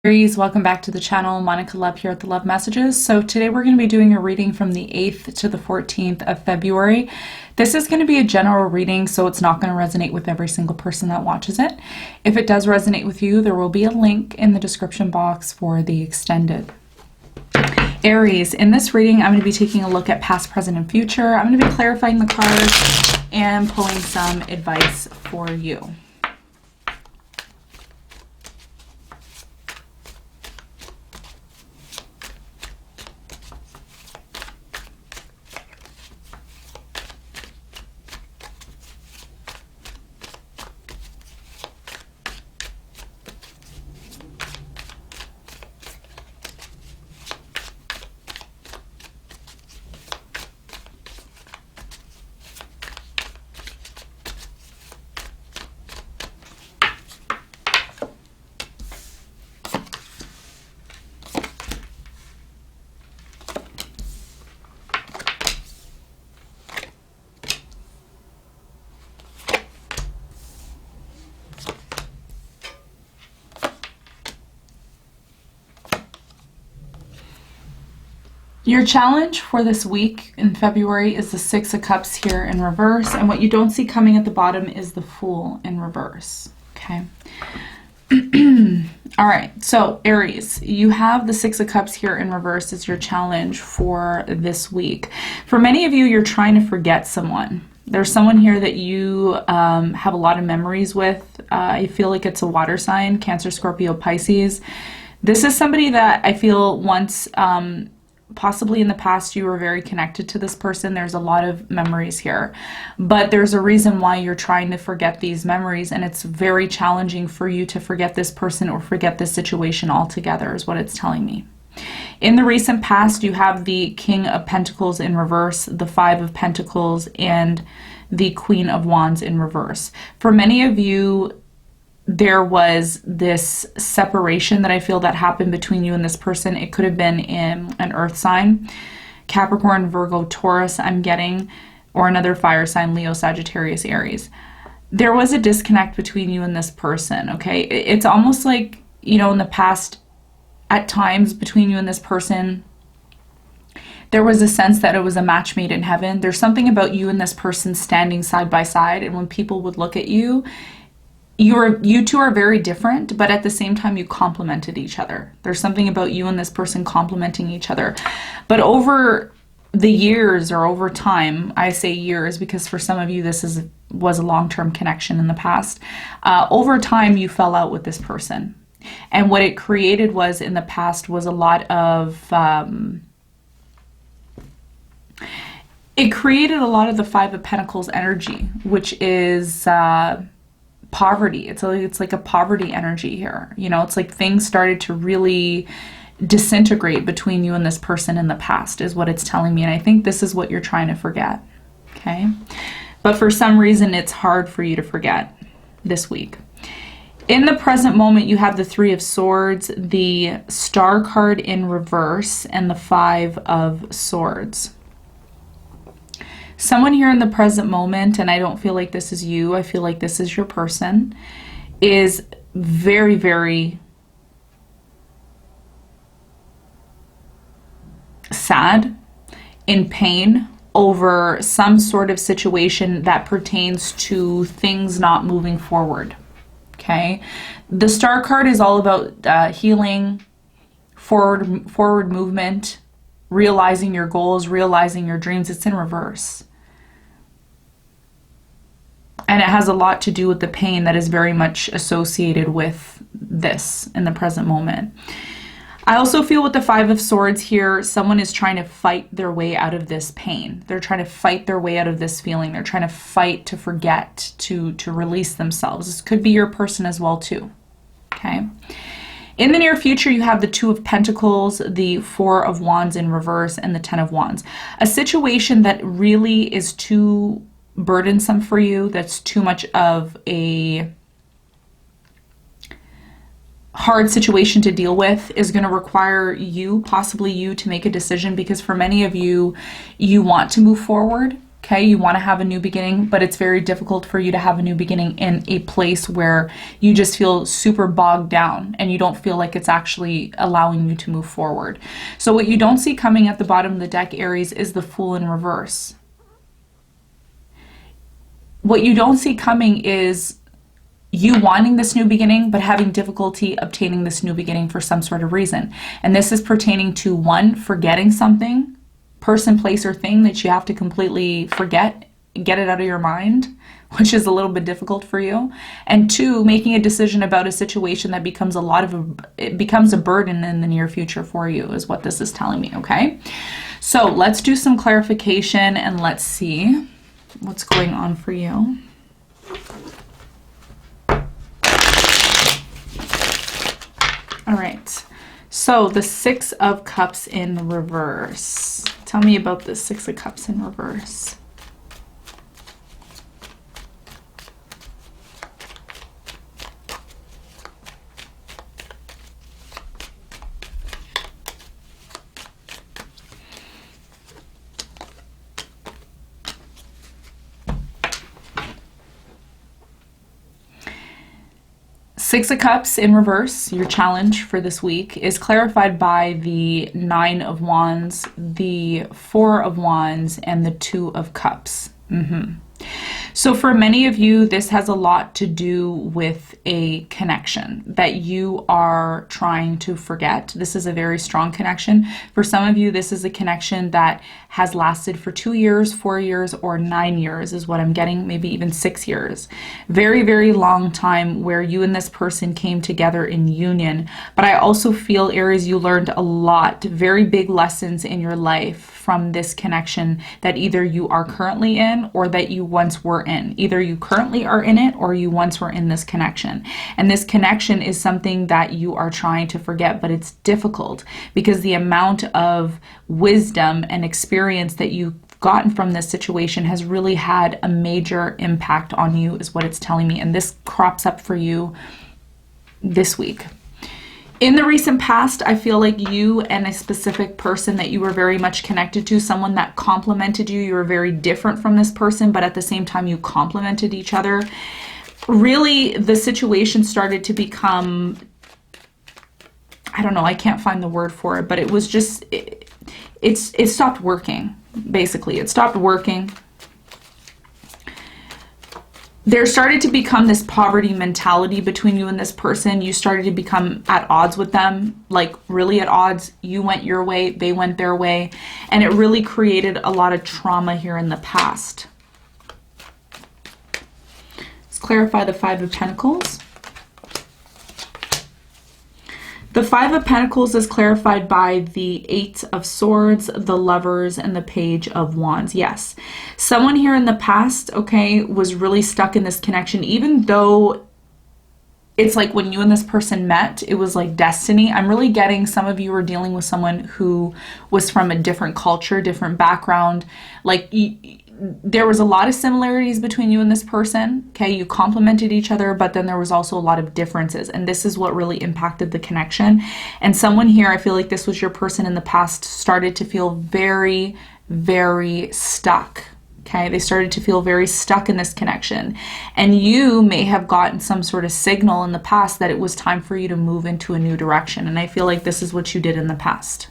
Aries, welcome back to the channel. Monica Love here at the Love Messages. So today we're going to be doing a reading from the 8th to the 14th of February. This is going to be a general reading, so it's not going to resonate with every single person that watches it. If it does resonate with you, there will be a link in the description box for the extended. Aries, in this reading, I'm going to be taking a look at past, present, and future. I'm going to be clarifying the cards and pulling some advice for you. Your challenge for this week in February is the Six of Cups here in reverse, and what you don't see coming at the bottom is the Fool in reverse, okay? All right, so Aries, you have the Six of Cups here in reverse as your challenge for this week. For many of you, you're trying to forget someone. There's someone here that you have a lot of memories with. I feel like it's a water sign, Cancer, Scorpio, Pisces. This is somebody that I feel once... possibly in the past you were very connected to this person. There's a lot of memories here, but there's a reason why you're trying to forget these memories, and it's very challenging for you to forget this person or forget this situation altogether is what it's telling me. In the recent past, you have the King of Pentacles in reverse, the Five of Pentacles, and the Queen of Wands in reverse. For many of you, there was this separation that I feel that happened between you and this person. It could have been in an earth sign, Capricorn, Virgo, Taurus, I'm getting, or another fire sign, Leo, Sagittarius, Aries. There was a disconnect between you and this person, okay? It's almost like, you know, in the past, at times between you and this person, there was a sense that it was a match made in heaven. There's something about you and this person standing side by side, and when people would look at you, you two are very different, but at the same time you complemented each other. There's something about you and this person complementing each other. But over the years, or over time, I say years because for some of you this was a long-term connection in the past. Over time you fell out with this person. And what it created was, in the past, was a lot of... it created a lot of the Five of Pentacles energy, which is... poverty. It's like a poverty energy here. You know, it's like things started to really disintegrate between you and this person in the past is what it's telling me. And I think this is what you're trying to forget. Okay. But for some reason, it's hard for you to forget this week. In the present moment, you have the Three of Swords, the Star card in reverse, and the Five of Swords. Someone here in the present moment, and I don't feel like this is you, I feel like this is your person, is very, very sad, in pain over some sort of situation that pertains to things not moving forward, okay? The Star card is all about healing, forward movement, realizing your goals, realizing your dreams. It's in reverse. And it has a lot to do with the pain that is very much associated with this in the present moment. I also feel with the Five of Swords here, someone is trying to fight their way out of this pain. They're trying to fight their way out of this feeling. They're trying to fight to forget, to release themselves. This could be your person as well too, okay? In the near future, you have the Two of Pentacles, the Four of Wands in reverse, and the Ten of Wands. A situation that really is too burdensome for you, that's too much of a hard situation to deal with, is going to require you, possibly you, to make a decision, because for many of you, you want to move forward, Okay, you want to have a new beginning, but it's very difficult for you to have a new beginning in a place where you just feel super bogged down and you don't feel like it's actually allowing you to move forward. So what you don't see coming at the bottom of the deck, Aries, is the Fool in reverse. What you don't see coming is you wanting this new beginning, but having difficulty obtaining this new beginning for some sort of reason. And this is pertaining to, one, forgetting something, person, place, or thing that you have to completely forget, get it out of your mind, which is a little bit difficult for you. And two, making a decision about a situation that becomes it becomes a burden in the near future for you, is what this is telling me, okay? So let's do some clarification and let's see what's going on for you. All right, so the Six of Cups in reverse. Tell me about the Six of Cups in reverse. Six of Cups in reverse, your challenge for this week, is clarified by the Nine of Wands, the Four of Wands, and the Two of Cups. So for many of you, this has a lot to do with a connection that you are trying to forget. This is a very strong connection. For some of you, this is a connection that has lasted for 2 years, 4 years, or 9 years is what I'm getting, maybe even 6 years. Very, very long time where you and this person came together in union. But I also feel, Aries, you learned a lot, very big lessons in your life from this connection that either you are currently in or that you once were in. Either you currently are in it or you once were in this connection. And this connection is something that you are trying to forget, but it's difficult because the amount of wisdom and experience that you've gotten from this situation has really had a major impact on you, is what it's telling me. And this crops up for you this week. In the recent past, I feel like you and a specific person that you were very much connected to, someone that complimented you, you were very different from this person, but at the same time you complimented each other. Really, the situation started to become, I don't know, I can't find the word for it, but it was just, it stopped working, basically. It stopped working. There started to become this poverty mentality between you and this person. You started to become at odds with them, like really at odds. You went your way, they went their way, and it really created a lot of trauma here in the past. Let's clarify the Five of Pentacles. The Five of Pentacles is clarified by the Eight of Swords, the Lovers, and the Page of Wands. Yes, someone here in the past, okay, was really stuck in this connection, even though it's like when you and this person met, it was like destiny. I'm really getting some of you are dealing with someone who was from a different culture, different background. Like there was a lot of similarities between you and this person. Okay, you complemented each other, but then there was also a lot of differences. And this is what really impacted the connection. And someone here, I feel like this was your person in the past, started to feel very, very stuck. Okay, they started to feel very stuck in this connection. And you may have gotten some sort of signal in the past that it was time for you to move into a new direction. And I feel like this is what you did in the past.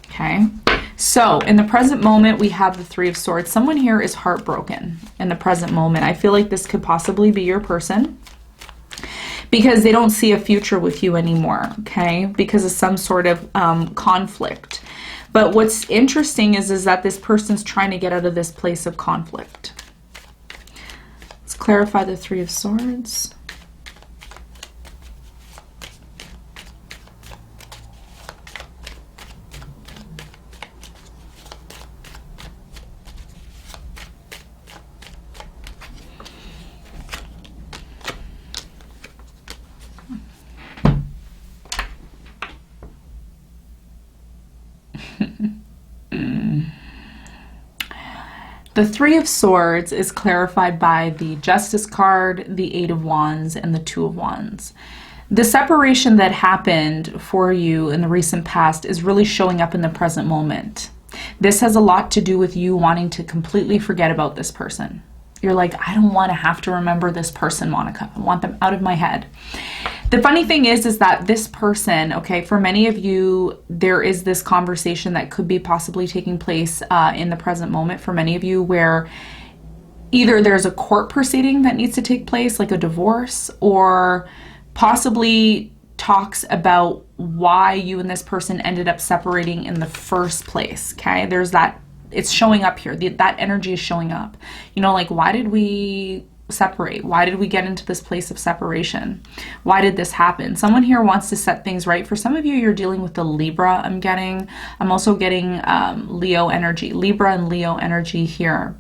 Okay, so in the present moment, we have the Three of Swords. Someone here is heartbroken in the present moment. I feel like this could possibly be your person because they don't see a future with you anymore, okay, because of some sort of conflict. But what's interesting is that this person's trying to get out of this place of conflict. Let's clarify the Three of Swords. The Three of Swords is clarified by the Justice card, the Eight of Wands, and the Two of Wands. The separation that happened for you in the recent past is really showing up in the present moment. This has a lot to do with you wanting to completely forget about this person. You're like, I don't want to have to remember this person, Monica. I want them out of my head. The funny thing is that this person, okay, for many of you, there is this conversation that could be possibly taking place in the present moment for many of you, where either there's a court proceeding that needs to take place, like a divorce, or possibly talks about why you and this person ended up separating in the first place, okay? There's that, it's showing up here. That energy is showing up. You know, like, why did we separate? Why did we get into this place of separation? Why did this happen? Someone here wants to set things right. For some of you, you're dealing with the Libra, I'm also getting Leo energy, Libra and Leo energy here.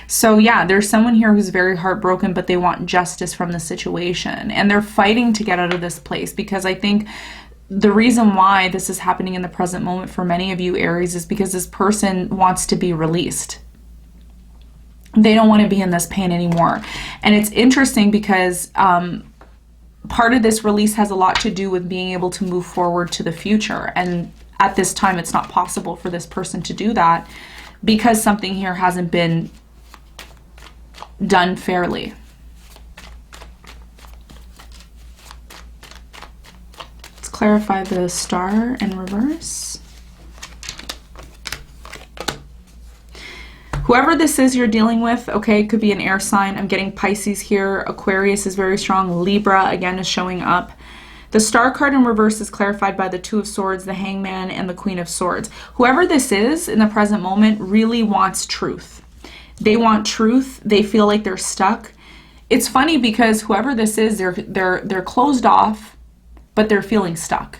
So yeah, there's someone here who's very heartbroken, but they want justice from the situation. And they're fighting to get out of this place, because I think the reason why this is happening in the present moment for many of you, Aries, is because this person wants to be released. They don't want to be in this pain anymore. And it's interesting because part of this release has a lot to do with being able to move forward to the future. And at this time, it's not possible for this person to do that because something here hasn't been done fairly. Let's clarify the star in reverse. Whoever this is you're dealing with, okay, it could be an air sign. I'm getting Pisces here. Aquarius is very strong. Libra, again, is showing up. The star card in reverse is clarified by the Two of Swords, the Hangman, and the Queen of Swords. Whoever this is in the present moment really wants truth. They want truth. They feel like they're stuck. It's funny because whoever this is, they're closed off, but they're feeling stuck.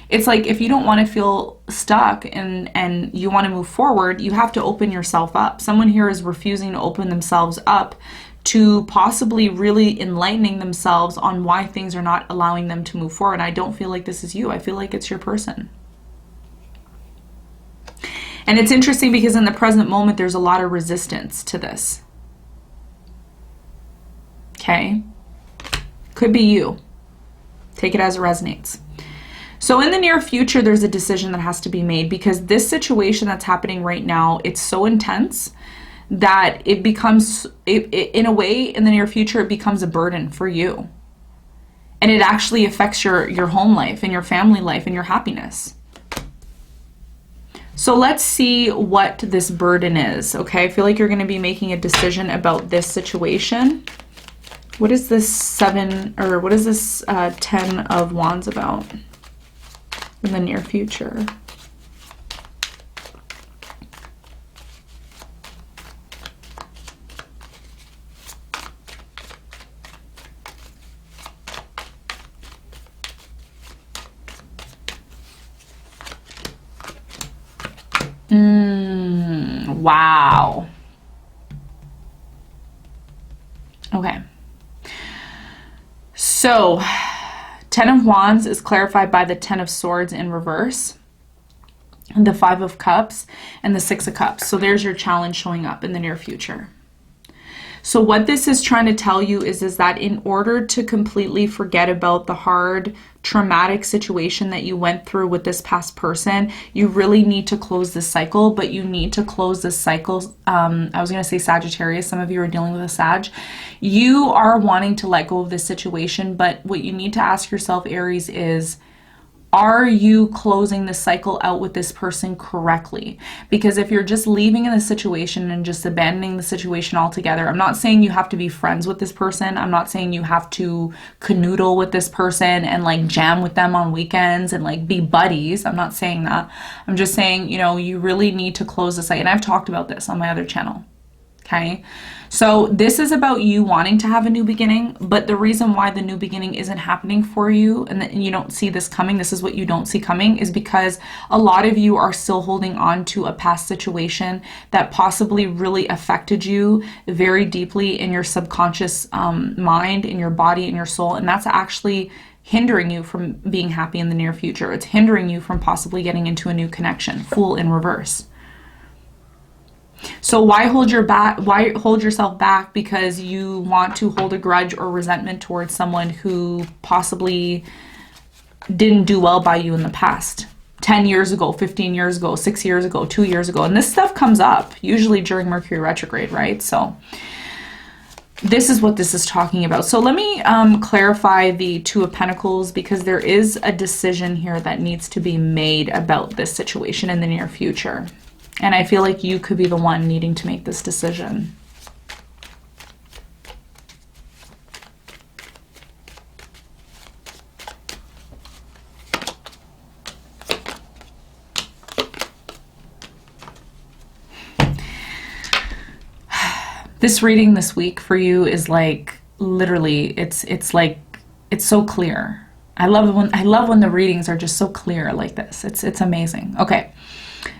It's like, if you don't want to feel stuck and you want to move forward, you have to open yourself up. Someone here is refusing to open themselves up to possibly really enlightening themselves on why things are not allowing them to move forward. I don't feel like this is you. I feel like it's your person. And it's interesting because in the present moment, there's a lot of resistance to this. Okay? Could be you. Take it as it resonates. So in the near future, there's a decision that has to be made, because this situation that's happening right now, it's so intense that it becomes, in a way, in the near future, it becomes a burden for you. And it actually affects your home life and your family life and your happiness. So let's see what this burden is, okay? I feel like you're going to be making a decision about this situation. What is this 10 of Wands about in the near future? Wow. Okay. So, 10 of Wands is clarified by the 10 of Swords in reverse, and the 5 of Cups, and the 6 of Cups. So there's your challenge showing up in the near future. So what this is trying to tell you is that in order to completely forget about the hard, traumatic situation that you went through with this past person, you really need to close this cycle. But you need to close this cycle. I was going to say Sagittarius. Some of you are dealing with a Sag. You are wanting to let go of this situation. But what you need to ask yourself, Aries, is, are you closing the cycle out with this person correctly? Because if you're just leaving in the situation and just abandoning the situation altogether, I'm not saying you have to be friends with this person. I'm not saying you have to canoodle with this person and like jam with them on weekends and like be buddies. I'm not saying that. I'm just saying, you know, you really need to close the cycle. And I've talked about this on my other channel. Okay, so this is about you wanting to have a new beginning, but the reason why the new beginning isn't happening for you and you don't see this coming, this is what you don't see coming, is because a lot of you are still holding on to a past situation that possibly really affected you very deeply in your subconscious mind, in your body, in your soul, and that's actually hindering you from being happy in the near future. It's hindering you from possibly getting into a new connection. Fool in reverse. So why hold yourself back because you want to hold a grudge or resentment towards someone who possibly didn't do well by you in the past? 10 years ago, 15 years ago, 6 years ago, 2 years ago. And this stuff comes up usually during Mercury retrograde, right? So this is what this is talking about. So let me clarify the Two of Pentacles, because there is a decision here that needs to be made about this situation in the near future. And I feel like you could be the one needing to make this decision. This reading this week for you is like, literally, it's so clear. I love when the readings are just so clear like this. It's amazing. Okay.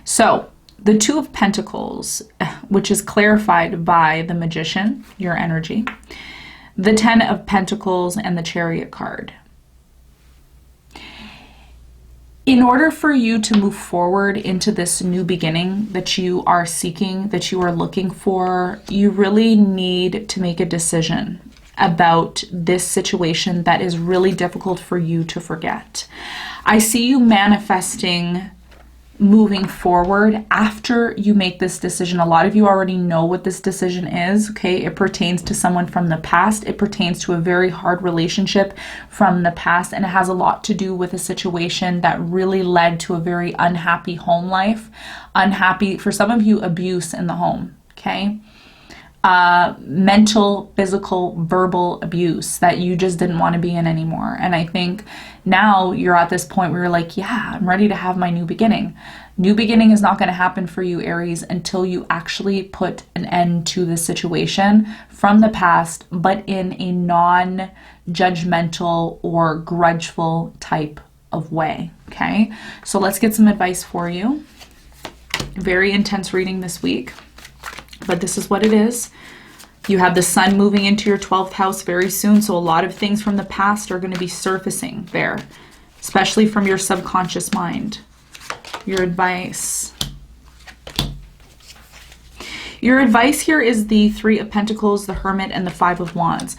So, the Two of Pentacles, which is clarified by the Magician, your energy, the Ten of Pentacles, and the Chariot card. In order for you to move forward into this new beginning that you are seeking, that you are looking for, you really need to make a decision about this situation that is really difficult for you to forget. I see you manifesting moving forward after you make this decision. A lot of you already know what this decision is, okay? It pertains to someone from the past. It pertains to a very hard relationship from the past, and it has a lot to do with a situation that really led to a very unhappy home life. Unhappy, for some of you, abuse in the home, okay? Mental, physical, verbal abuse that you just didn't want to be in anymore. And I think now you're at this point where you're like, yeah, I'm ready to have my new beginning. New beginning is not going to happen for you, Aries, until you actually put an end to this situation from the past, but in a non-judgmental or grudgeful type of way, okay? So let's get some advice for you. Very intense reading this week, but this is what it is. You have the sun moving into your 12th house very soon, so a lot of things from the past are going to be surfacing there, especially from your subconscious mind. Your advice. Your advice here is the Three of Pentacles, the Hermit, and the Five of Wands.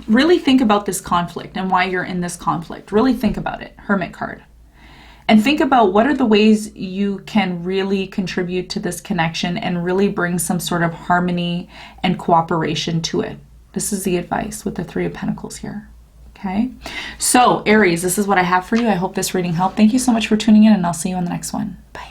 Really think about this conflict and why you're in this conflict. Really think about it. Hermit card. And think about what are the ways you can really contribute to this connection and really bring some sort of harmony and cooperation to it. This is the advice with the Three of Pentacles here. Okay. So Aries, this is what I have for you. I hope this reading helped. Thank you so much for tuning in, and I'll see you on the next one. Bye.